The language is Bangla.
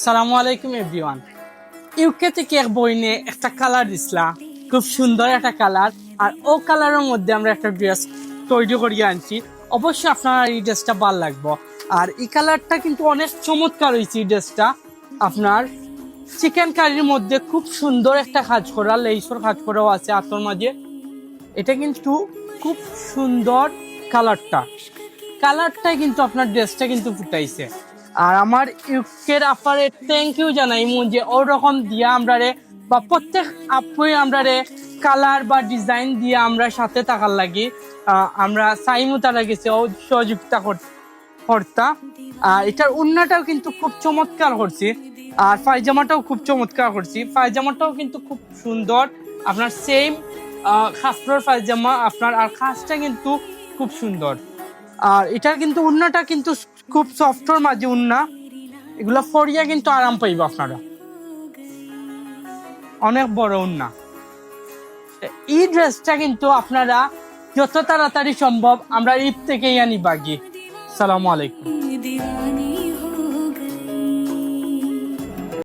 সালামু আলাইকুম এভরিওয়ান। ইউকে থেকে এক বইনে একটা কালার দিছিলা, খুব সুন্দর একটা কালার। আর ও কালারের মধ্যে আমরা একটা ড্রেস তৈরি করিয়ে আনছি। অবশ্যই আপনার এই ড্রেসটা ভালো লাগবে। আর এই কালারটা কিন্তু অনেক চমৎকার হয়েছে। এই ড্রেসটা আপনার চিকেন কারির মধ্যে খুব সুন্দর একটা কাজ করা, লেইসর কাজ করাও আছে আতর মাঝে। এটা কিন্তু খুব সুন্দর কালারটা কালারটা কিন্তু আপনার ড্রেসটা কিন্তু ফুটাইছে। আর আমার ইউকের আপারে থ্যাংক ইউ জানাই যে ওরকম দিয়া আমরা রে বা প্রত্যেক আপুই আমরা রে কালার বা ডিজাইন দিয়ে আমরা সাথে থাকার লাগি আমরা সাইমু তারা গেছে ও সহযোগিতা কর্তা। আর এটার উন্নাটাও কিন্তু খুব চমৎকার করছি। আর পায়জামাটাও খুব চমৎকার করছি। পায়জামাটাও কিন্তু খুব সুন্দর, আপনার সেম খাসরার পায়জামা আপনার। আর খাসটা কিন্তু খুব সুন্দর। আর এটার কিন্তু উন্নাটা কিন্তু খুব সফটর মাঝে উন্না, এগুলো ফরিয়া কিন্তু আরাম পাইব আপনারা। অনেক বড় উন্না। এই ড্রেসটা কিন্তু আপনারা যত তাড়াতাড়ি সম্ভব আমরা ঈদ থেকেই আনি বাগি। সালামু আলাইকুম।